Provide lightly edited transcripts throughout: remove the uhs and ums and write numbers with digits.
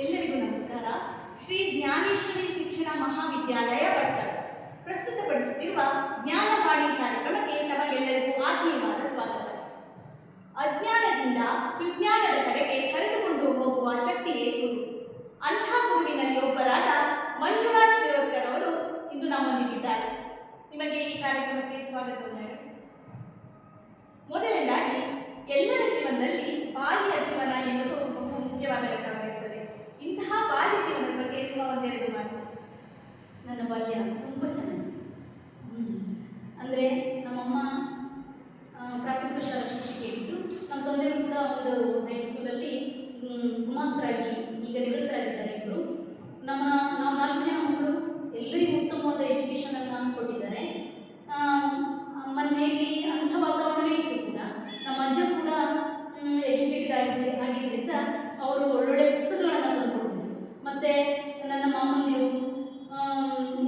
ಎಲ್ಲರಿಗೂ ನಮಸ್ಕಾರ. ಶ್ರೀ ಜ್ಞಾನೇಶ್ವರಿ ಶಿಕ್ಷಣ ಮಹಾವಿದ್ಯಾಲಯ ಭಟ್ಕಳ ಪ್ರಸ್ತುತಪಡಿಸುತ್ತಿರುವ ಜ್ಞಾನವಾಣಿ ಕಾರ್ಯಕ್ರಮಕ್ಕೆ ತಮಗೆಲ್ಲರಿಗೂ ಆತ್ಮೀಯವಾದ ಸ್ವಾಗತ. ಅಜ್ಞಾನದಿಂದ ಸುಜ್ಞಾನದ ಕಡೆಗೆ ಕರೆದುಕೊಂಡು ಹೋಗುವ ಶಕ್ತಿಯೇ ಗುರು. ಅಂಥ ಗುರುವಿನಲ್ಲಿ ಒಬ್ಬರಾದ ಮಂಜುಳಾ ಶಿರೋಡ್ಕರ್ ಅವರು ಇಂದು ನಮ್ಮೊಂದಿಗಿದ್ದಾರೆ. ನಿಮಗೆ ಈ ಕಾರ್ಯಕ್ರಮಕ್ಕೆ ಸ್ವಾಗತ. ಮೊದಲನೇದಾಗಿ, ಎಲ್ಲರ ಜೀವನದಲ್ಲಿ ಬಾಲ್ಯ ಜೀವನ ಎನ್ನುವುದು ಬಹು ಮುಖ್ಯವಾದ ಘಟ್ಟವಾಗಿರುತ್ತದೆ. ಇಂತಹ ಬಾಲ್ಯ ಜೀವನದ ಬಗ್ಗೆ ನಿಮ್ಮ ಒಂದೆರಡು ಮಾತು. ನನ್ನ ಬಾಲ್ಯ ತುಂಬ ಚೆನ್ನಾಗಿ ಅಂದರೆ ನಮ್ಮಮ್ಮ ಪ್ರಾಥಮಿಕ ಶಾಲಾ ಶಿಕ್ಷಕಿಯಾಗಿದ್ದರು. ನಮ್ಮ ತಂದೆಯವರು ಕೂಡ ಒಂದು ಹೈಸ್ಕೂಲಲ್ಲಿ ಗುಮಾಸ್ತರಾಗಿ ಈಗ ನಿವೃತ್ತರಾಗಿದ್ದಾರೆ ಇಬ್ಬರು. ನಾವು 4 ಜನ ಮಕ್ಕಳು, ಎಲ್ಲರಿಗೂ ಉತ್ತಮವಾದ ಎಜುಕೇಷನನ್ನು ಕೊಟ್ಟಿದ್ದಾರೆ. ಮನೆಯಲ್ಲಿ ಅಂಥ ವಾತಾವರಣವೇ ಇತ್ತು ಕೂಡ. ನಮ್ಮ ಅಜ್ಜ ಕೂಡ ಎಜುಕೇಟೆಡ್ ಆಗಿದ್ದರಿಂದ ಅವರು ಒಳ್ಳೊಳ್ಳೆ ಪುಸ್ತಕಗಳನ್ನು ತಂದುಕೊಡ್ತಿದ್ರು. ಮತ್ತು ನನ್ನ ಮಾಮಂದಿರು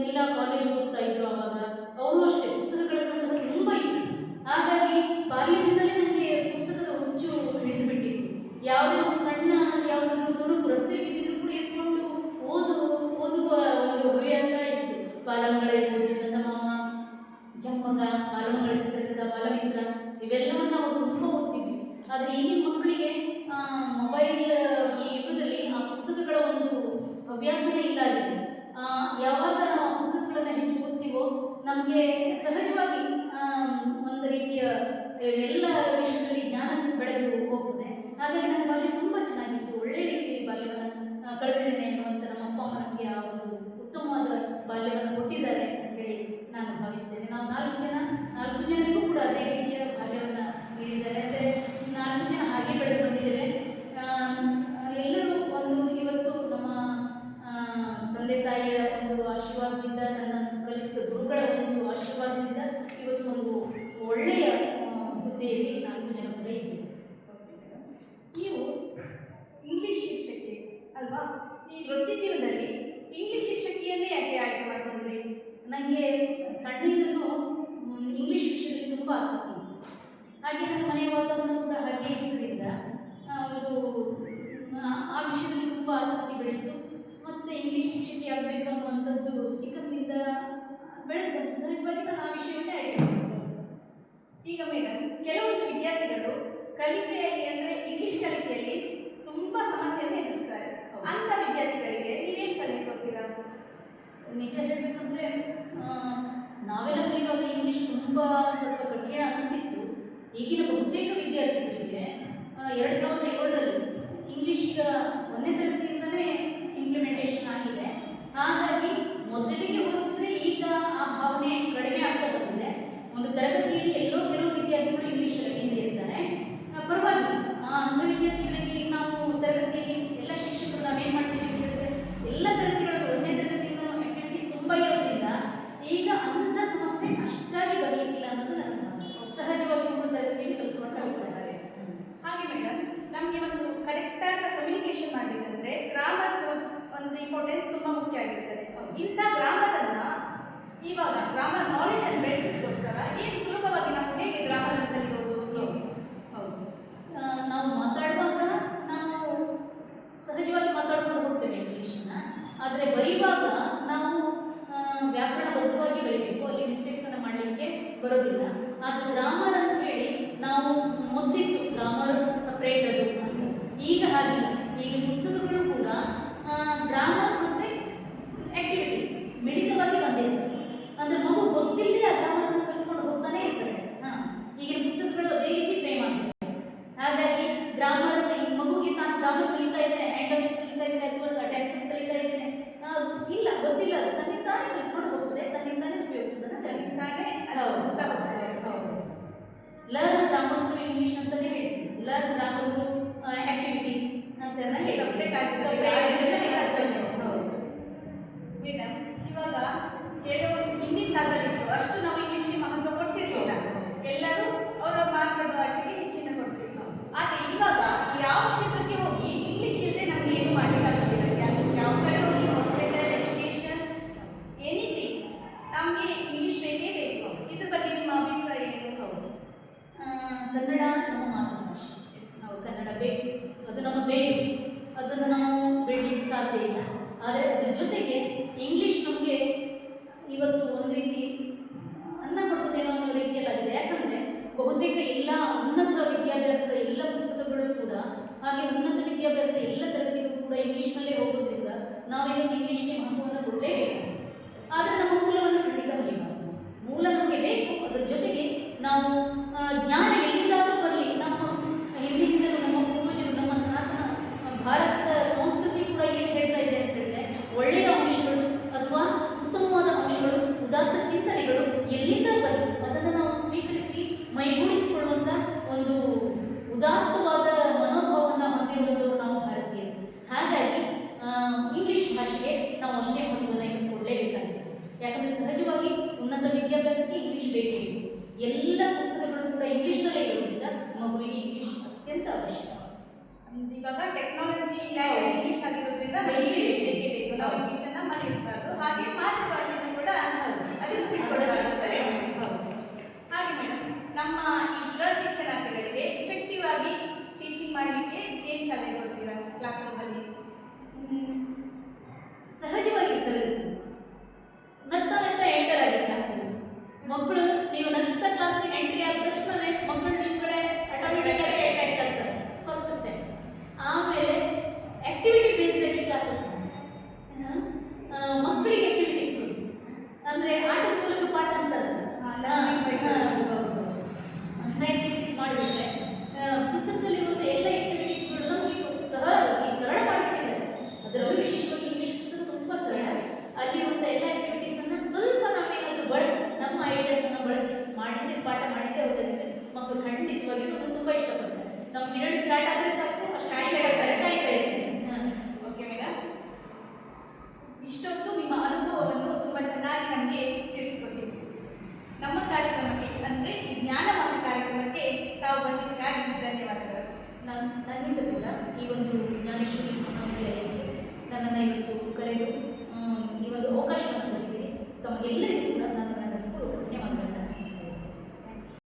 ಎಲ್ಲ ಕಾಲೇಜ್ ಓದ್ತಾ ಇದ್ರು. ಆವಾಗ ಅವರು ಅಷ್ಟೇ ಪುಸ್ತಕಗಳ ಸಂಗ್ರಹ ತುಂಬ ಇತ್ತು. ಹಾಗಾಗಿ ಬಾಲ್ಯದಿಂದಲೇ ನನಗೆ ಪುಸ್ತಕದ ಹುಚ್ಚು ಹಿಡಿದುಬಿಟ್ಟಿತ್ತು. ಯಾವುದೇ ಒಂದು ಸಣ್ಣ ಯಾವುದಾದ್ರೂ ತುಣುಕು ರಸ್ತೆ ಬಿದ್ದಿದ್ರು ಕೂಡ ಎತ್ಕೊಂಡು ಓದುವ ಒಂದು ಹವ್ಯಾಸ ಇತ್ತು. ಬಾಲಮಂಗಳ ಇರ್ಬೋದು, ಚಂದಮಾಮ, ಜಮ್ಮಗ, ಬಾಲಮಂಗಳ ಚಿತ್ರಕಥಾ, ಬಾಲಮಿತ್ರ, ಇವೆಲ್ಲವನ್ನ ನಾವು ತುಂಬ ಓದ್ತಿದ್ವಿ. ಆದರೆ ಈಗಿನ ಮಕ್ಕಳಿಗೆ ಮೊಬೈಲ್ ಈ ಯುಗದಲ್ಲಿ ಆ ಪುಸ್ತಕಗಳ ಒಂದು ಹವ್ಯಾಸವೇ ಇಲ್ಲ ಆಗಿದೆ. ಯಾವಾಗ ನಾವು ಆ ಪುಸ್ತಕಗಳನ್ನು ಹೆಚ್ಚು ಓದ್ತೀವೋ ನಮಗೆ ಸಹಜವಾಗಿ ಒಂದು ರೀತಿಯ ಎಲ್ಲ ವಿಷಯದಲ್ಲಿ ಜ್ಞಾನ ಬೆಳೆದು ಹೋಗ್ತದೆ. ಹಾಗಾಗಿ ನನ್ನ ಬಾಲ್ಯ ತುಂಬ ಚೆನ್ನಾಗಿತ್ತು. ಒಳ್ಳೆ ರೀತಿಯಲ್ಲಿ ಬಾಲ್ಯವನ್ನು ಕಳೆದಿದ್ದೇನೆ ಅನ್ನುವಂಥ ನಮ್ಮ ಅಪ್ಪ ಅಮ್ಮ ನಮಗೆ ಆ ಒಂದು ಉತ್ತಮವಾದ ಬಾಲ್ಯವನ್ನು ಕೊಟ್ಟಿದ್ದಾರೆ ಅಂತೇಳಿ ನಾನು ಭಾವಿಸ್ತೇನೆ. ನಾವು 4 ಜನರಿಗೂ ಕೂಡ ಅದೇ ರೀತಿಯ ಬಾಲ್ಯವನ್ನು ನೀಡಿದ್ದಾರೆ. ಅಂದರೆ 4 ಜನ ಹಾಗೆ ಬೆಳೆದು ಬಂದಿದ್ದೇವೆ. ಎಲ್ಲರೂ ಇವತ್ತು ನಮ್ಮ ತಂದೆ ತಾಯಿಯ ಒಂದು ಆಶೀರ್ವಾದದಿಂದ, ನನ್ನ ಕಲಿಸಿದ ಗುರುಗಳ ಒಂದು ಆಶೀರ್ವಾದದಿಂದ ಇವತ್ತು ಒಂದು ಒಳ್ಳೆಯ ಹುದ್ದೆಯಲ್ಲಿ 4 ಜನ ಕೂಡ ಇದ್ದೀವಿ. ನೀವು ಇಂಗ್ಲಿಷ್ ಶಿಕ್ಷಕಿ ಅಲ್ವಾ? ಈ ವೃತ್ತಿ ಜೀವನದಲ್ಲಿ ಇಂಗ್ಲಿಷ್ ಶಿಕ್ಷಕಿಯನ್ನೇ ಯಾಕೆ ಆಯ್ಕೆ ಮಾಡಿಕೊಂಡ್ರಿ? ನನಗೆ ಸಣ್ಣಿಂದಲೂ ಇಂಗ್ಲೀಷ್ ವಿಷಯದಲ್ಲಿ ತುಂಬ ಆಸಕ್ತಿ ಇತ್ತು. ಹಾಗೆ ನನ್ನ ಮನೆಯ ವಾತಾವರಣ ಕೂಡ ಹಾಗೆ ಇದ್ದರಿಂದ ಆ ವಿಷಯದಲ್ಲಿ ತುಂಬ ಆಸಕ್ತಿ ಬೆಳೀತು. ಮತ್ತು ಇಂಗ್ಲೀಷ್ ಶಿಕ್ಷಕಿ ಆಗಬೇಕು ಅನ್ನುವಂಥದ್ದು ಚಿಕ್ಕಂದಿನಿಂದ ಬೆಳೆದು ಬಂತು. ಸಹಜವಾಗಿ ನಾನು ಆ ವಿಷಯವನ್ನೇ ಆಯ್ಕೆ ಮಾಡಿದೆ. ಈಗ ಮೇಡಮ್, ಕೆಲವೊಂದು ವಿದ್ಯಾರ್ಥಿಗಳು ಕಲಿಕೆಯಲ್ಲಿ ಅಂದರೆ ಇಂಗ್ಲಿಷ್ ಕಲಿಕೆಯಲ್ಲಿ ತುಂಬ ಸಮಸ್ಯೆಯನ್ನು ಎದುರಿಸ್ತಾರೆ. ಅಂಥ ವಿದ್ಯಾರ್ಥಿಗಳಿಗೆ ನೀವೇನು ಸಲಹೆ ಕೊಡ್ತೀರಾ? ನಿಜ ಹೇಳಬೇಕಂದ್ರೆ ನಾವೆಲ್ಲ ಕಲಿಯುವಾಗ ಇಂಗ್ಲೀಷ್ ತುಂಬ ಸ್ವಲ್ಪ ಕಠಿಣ ಅನಿಸ್ತಿತ್ತು. ಈಗಿನ ಬಹುತೇಕ ವಿದ್ಯಾರ್ಥಿಗಳಿಗೆ 2007ರಲ್ಲಿ ಇಂಗ್ಲೀಷ್ ಈಗ 1ನೇ ತರಗತಿಯಿಂದಲೇ ಇಂಪ್ಲಿಮೆಂಟೇಷನ್ ಆಗಿದೆ. ಹಾಗಾಗಿ ಮೊದಲಿಗೆ ಹೋಲಿಸಿದ್ರೆ ಈಗ ಆ ಭಾವನೆ ಕಡಿಮೆ ಆಗ್ತಾ ಬಂದಿದೆ. ಒಂದು ತರಗತಿಯಲ್ಲಿ ಎಲ್ಲೋ ಕೆಲವು ವಿದ್ಯಾರ್ಥಿಗಳು ಇಂಗ್ಲೀಷಲ್ಲಿ ಹಿಂದೆ ಇರ್ತಾರೆ, ಪರವಾಗಿಲ್ಲ. ಅಂಥ ವಿದ್ಯಾರ್ಥಿಗಳಿಗೆ ನಾವು ತರಗತಿಯಲ್ಲಿ ಎಲ್ಲ ಶಿಕ್ಷಕರು ನಾವೇನು ಮಾಡ್ತೀವಿ ಅಂತ ಹೇಳಿದ್ರೆ, ಎಲ್ಲ ತರಗತಿಗಳು 1ನೇ ತರಗತಿಯಿಂದ ಆಕ್ಟಿವಿಟೀಸ್ ತುಂಬ ಇರೋದ್ರಿಂದ ಈಗ ಅಂಥ ಸಮಸ್ಯೆ ಅಷ್ಟಾಗಿ ಬರಲಿಕ್ಕಿಲ್ಲ ಅನ್ನೋದು ನನ್ನ ಸಹಜವಾಗಿ ಒಬ್ಬರು ತರಗತಿಯಲ್ಲಿ ಕಲ್ತ್ಕೊಳ್ತಾರೆ. ಹಾಗೆ ಮೇಡಮ್, ನಮಗೆ ಒಂದು ಕರೆಕ್ಟಾದ ಕಮ್ಯುನಿಕೇಶನ್ ಮಾಡಬೇಕಂದ್ರೆ ಗ್ರಾಮರ್ ಒಂದು ಇಂಪಾರ್ಟೆನ್ಸ್ ತುಂಬ ಮುಖ್ಯ ಆಗಿರ್ತದೆ. ಇಂಥ ಗ್ರಾಮರನ್ನು ಇವಾಗ ಗ್ರಾಮರ್ ನಾಲೆಜನ್ನು ಬೆಳೆಸೋದಕ್ಕೋಸ್ಕರ ಏನು ಸುಲಭವಾಗಿ ನಾವು ಹೇಗೆ ಗ್ರಾಮರ್ ಕಲಿಯೋದು? ಹೌದು, ನಾವು ಮಾತಾಡುವಾಗ ನಾವು ಸಹಜವಾಗಿ ಮಾತಾಡ್ಕೊಂಡು ಹೋಗ್ತೇವೆ ಇಂಗ್ಲೀಷನ್ನ. ಆದರೆ ಬರೆಯುವಾಗ ನಾವು ವ್ಯಾಕರಣಬದ್ಧವಾಗಿ ಬರೀಬೇಕು. ಅಲ್ಲಿ ಮಿಸ್ಟೇಕ್ಸನ್ನು ಮಾಡಲಿಕ್ಕೆ ಬರೋದಿಲ್ಲ. ಆದರೆ ಗ್ರಾಮರ್ ಅಂತ ಹೇಳಿ ನಾವು ಮೊದಲಿತ್ತು ಗ್ರಾಮರ್ ಸಪ್ರೇಟ್ ಅದು. ಈಗ ಹಾಗಿಲ್ಲ. ಈಗ ಪುಸ್ತಕಗಳು ಕೂಡ ಗ್ರಾಮರ್ ಮತ್ತು ಆಕ್ಟಿವಿಟೀಸ್ ಮಿಳಿತವಾಗಿ ಬಂದಿರ್ತವೆ. ಅಂದರೆ ಮಗು ಗೊತ್ತಿಲ್ಲದೆ ಆ ಗ್ರಾಮರನ್ನು ಕಲ್ತ್ಕೊಂಡು ಹೋಗ್ತಾನೆ ಇರ್ತಾರೆ. ಈಗಿನ ಪುಸ್ತಕಗಳು ಅದೇ ರೀತಿ ಫ್ರೇಮ್ ಆಗಿದೆ. ಹಾಗಾಗಿ ಗ್ರಾಮರ್ ಮಗುಗೆ ತಾನು ಗ್ರಾಮರ್ ಕಲಿತಾ ಇದ್ದೇನೆ, ಆ್ಯಂಟೋನಿಮ್ಸ್ ಕಲಿತಾ ಇದ್ದೇನೆ ಅಥವಾ ಟ್ಯಾಕ್ಸಸ್ ಕಲಿತಾ ಇದ್ದೇನೆ ಇಲ್ಲ, ಗೊತ್ತಿಲ್ಲ. ತನ್ನಿಂದಾನೇ ಕಲ್ತ್ಕೊಂಡು ಹೋಗ್ತದೆ, ತನ್ನಿಂದಾನೇ ಉಪಯೋಗಿಸೋದನ್ನು ಕಲಿತಾನೆ. ಹೌದು, ಲರ್ನ್ ಗ್ರಾಮರ್ ಥ್ರೂ ಇಂಗ್ಲೀಷ್ ಅಂತಲೇ ಹೇಳ್ತೀವಿ. ಲರ್ನ್ ಗ್ರಾಮರ್ ಥ್ರೂ ಆಕ್ಟಿವಿಟೀಸ್ ಅಂತ ಸಪ್ರೇಟ್ ಆಗಿ. ಹೌದು ಮೇಡಮ್, ಇವಾಗ ಕೆಲವೊಂದು ಹಿಂದಿನ ಕಾಲದಲ್ಲಿ ಅಷ್ಟು ನಾವು ಇಂಗ್ಲೀಷ್ಗೆ ಮಹತ್ವ ಕೊಡ್ತಿರ್ಲಿಲ್ಲ. ಎಲ್ಲರೂ ಅವರ ಮಾತೃ ಭಾಷೆಗೆ ಹೆಚ್ಚಿನ ಕೊಡ್ತಿದ್ರು. ಆದರೆ ಇವಾಗ ಯಾವ ಕ್ಷೇತ್ರಕ್ಕೆ ಹೋಗಿ ಇಂಗ್ಲೀಷ್ ಇಲ್ಲದೆ ನಮ್ಗೆ ಏನು ಮಾಡಲಿಕ್ಕಾಗೋದಿಲ್ಲ. ಯಾವ ಕಡೆ ಹೋಗಿ ಹಾಸ್ಪಿಟಲ್, ಎಜುಕೇಷನ್, ಎನಿಥಿಂಗ್ ನಮಗೆ ಇಂಗ್ಲೀಷ್ ಬೇಕೇ ಬೇಕು. ಇದ್ರ ಬಗ್ಗೆ ನಿಮ್ಮ ಅಭಿಪ್ರಾಯ ಏನು? ಹೌದು, ಕನ್ನಡ ನಮ್ಮ ಮಾತೃಭಾಷೆ. ನಾವು ಕನ್ನಡ ಬೇಕು, ಅದು ನಮ್ಮ ಬೇರು. ಇಂಗ್ಲಿಷ್ ನಮಗೆ ಇವತ್ತು ಒಂದು ರೀತಿ ಅನ್ನ ಕೊಡ್ತದೇನೋ ಅನ್ನೋ ರೀತಿಯಲ್ಲಾಗಿದೆ. ಯಾಕಂದ್ರೆ ಬಹುತೇಕ ಎಲ್ಲ ಉನ್ನತ ವಿದ್ಯಾಭ್ಯಾಸದ ಎಲ್ಲ ಪುಸ್ತಕಗಳು ಕೂಡ ಹಾಗೆ ಉನ್ನತ ವಿದ್ಯಾಭ್ಯಾಸದ ಎಲ್ಲ ತರಗತಿಗಳು ಕೂಡ ಇಂಗ್ಲಿಷ್ನಲ್ಲೇ ಹೋಗೋದ್ರಿಂದ ನಾವಿವತ್ತು ಇಂಗ್ಲಿಷ್ಗೆ ಮಹತ್ವವನ್ನು ಕೊಡಲೇಬೇಕು. ಆದರೆ ನಮ್ಮ ಮೂಲವನ್ನು ಖಂಡಿತ ಮರಿಬಾರದು. ಮೂಲ ನಮಗೆ ಬೇಕು, ಅದರ ಜೊತೆಗೆ ನಾವು ಜ್ಞಾನ ಎಲ್ಲಿಂದಾದರೂ ಬರಲಿ. ನಮ್ಮ ಹಿಂದಿನಿಂದಲೂ ನಮ್ಮ ಪೂರ್ವಜರು, ನಮ್ಮ ಸನಾತನ ಭಾರತದ ಸಂಸ್ಕೃತಿ ಕೂಡ ಏನು ಹೇಳ್ತಾ ಇದೆ ಅಂತ ಹೇಳಿದ್ರೆ, ಒಳ್ಳೆಯ ಅಂಶಗಳು ಅಥವಾ ಉತ್ತಮವಾದ ಅಂಶಗಳು, ಉದಾತ್ತ ಚಿಂತನೆಗಳು ಎಲ್ಲಿಂದ ಬರಲಿ ಅದನ್ನು ನಾವು ಸ್ವೀಕರಿಸಿ ಮೈಗೂಡಿಸಿಕೊಳ್ಳುವಂಥ ಒಂದು ಉದಾತ್ತವಾದ ಮನೋಭಾವವನ್ನು ಹೊಂದಿರುವಂಥವ್ರು ನಾವು ಭಾರತೀಯರು. ಹಾಗಾಗಿ ಇಂಗ್ಲಿಷ್ ಭಾಷೆಗೆ ನಾವು ಅಷ್ಟೇ ಮಹತ್ವವನ್ನು ಕೊಡಲೇಬೇಕಾಗಿದೆ. ಯಾಕಂದರೆ ಸಹಜವಾಗಿ ಉನ್ನತ ವಿದ್ಯಾಭ್ಯಾಸಕ್ಕೆ ಇಂಗ್ಲಿಷ್ ಬೇಕೇ ಬೇಕು. ಎಲ್ಲ ಪುಸ್ತಕಗಳು ಕೂಡ ಇಂಗ್ಲಿಷ್ನಲ್ಲೇ ಇರೋದ್ರಿಂದ ಮಗುವಿಗೆ ಇಂಗ್ಲಿಷ್ ಅತ್ಯಂತ ಅವಶ್ಯಕ. ಇವಾಗ ಟೆಕ್ನಾಲಜಿ ಲ್ಯಾಂಗ್ವೇಜ್ ಇಂಗ್ಲಿಷ್ ಆಗಿರೋದ್ರಿಂದ ಇಂಗ್ಲಿಷ್ ಬೇಕೇ ಬೇಕು. ನಾವು ಇಂಗ್ಲಿಷನ್ನ ಮರೆಯಬಾರ್ದು. ಹಾಗೆ ಮಾತೃಭಾಷೆಯನ್ನು ಕೂಡ ಅದನ್ನು ಬಿಟ್ಕೊಡಬಾರ್ದು ಅಂತ ಹೇಳ್ತೀವಿ. ಹಾಗೆ ಮೇಡಮ್, ನಮ್ಮ ಈ ಶಿಕ್ಷಣಾರ್ಥಿಗಳಿಗೆ ಇಫೆಕ್ಟಿವ್ ಆಗಿ ಟೀಚಿಂಗ್ ಮಾಡಲಿಕ್ಕೆ ಏನು ಸಲಹೆ ಕೊಡ್ತೀರಾ ಕ್ಲಾಸ್ ರೂಮಲ್ಲಿ? ಸಹಜವಾಗಿ ನಗ್ತಾ ನಗ್ತಾ ಎಂಟರ್ ಆಗಿ ಕ್ಲಾಸಲ್ಲಿ ಮಕ್ಕಳು, ನೀವು ನಗ್ತಾ ಕ್ಲಾಸ್ಗೆ ಎಂಟ್ರಿ ಆದ ತಕ್ಷಣವೇ ಮಕ್ಕಳು ನಿಮ್ಮ ಕಡೆ ಆಟೋಮೆಟಿಕ್ ಆಗಿ ಅಟ್ರಾಕ್ಟ್ ಆಗ್ತಾರೆ. First step. ಆಮೇಲೆ ಆಕ್ಟಿವಿಟಿ ಬೇಸ್ಡ್ ಕ್ಲಾಸಸ್, ಮಕ್ಕಳಿಗೆ ಆಕ್ಟಿವಿಟೀಸ್ಗಳು ಅಂದರೆ ಆಟದ ಮೂಲಕ ಪಾಠ ಅಂತಾರೆ. ಅಂತ ಆಕ್ಟಿವಿಟೀಸ್ ಮಾಡಿಬಿಟ್ರೆ ಪುಸ್ತಕದಲ್ಲಿರುವಂಥ ಎಲ್ಲ ಆಕ್ಟಿವಿಟೀಸ್ಗಳು ನಮಗೆ ಸರಳ ಮಾಡಿಬಿಟ್ಟಿದ್ದಾರೆ. ಅದರಲ್ಲೂ ವಿಶೇಷವಾಗಿ ಇಂಗ್ಲೀಷ್ ಪುಸ್ತಕ ತುಂಬ ಸರಳ. ಅಲ್ಲಿರುವಂಥ ಎಲ್ಲ ಆಕ್ಟಿವಿಟೀಸನ್ನು ಸ್ವಲ್ಪ ನಾವೇನಾದರೂ ಬಳಸಿ, ನಮ್ಮ ಐಡಿಯಾಸನ್ನು ಬಳಸಿ ಮಾಡಿದ್ದೆ ಪಾಠ ಮಾಡಿದ್ದೆ ಹೋದರೆ ಮಕ್ಕಳು ಖಂಡಿತವಾಗಿಯೂ ತುಂಬ ಇಷ್ಟಪಡ್ತಾರೆ. ನಮ್ಮ ಪೀರಿಯಡ್ ಸ್ಟಾರ್ಟ್ ಆದರೆ ಸಾಕು ಅಷ್ಟು ಕಾಯ್ತಾ ಇರ್ತಾರೆ. ಓಕೆ ಮೇಡಮ್, ಇಷ್ಟೊತ್ತು ನಿಮ್ಮ ಅನುಭವವನ್ನು ತುಂಬ ಚೆನ್ನಾಗಿ ನಮಗೆ ತಿಳಿಸಿಕೊಟ್ಟಿದ್ದೀವಿ. ನಮ್ಮ ಕಾರ್ಯಕ್ರಮಕ್ಕೆ ಅಂದರೆ ಈ ಜ್ಞಾನವಾದ ಕಾರ್ಯಕ್ರಮಕ್ಕೆ ತಾವು ಬಂದಿದ್ದಕ್ಕಾಗಿ ಧನ್ಯವಾದಗಳು. ನನ್ನಿಂದ ಕೂಡ ಈ ಒಂದು ಜ್ಞಾನೇಶ್ವರಿ ಮಹಾವಿದ್ಯಾಲಯಕ್ಕೆ ನನ್ನನ್ನು ಇವತ್ತು ಕರೆದು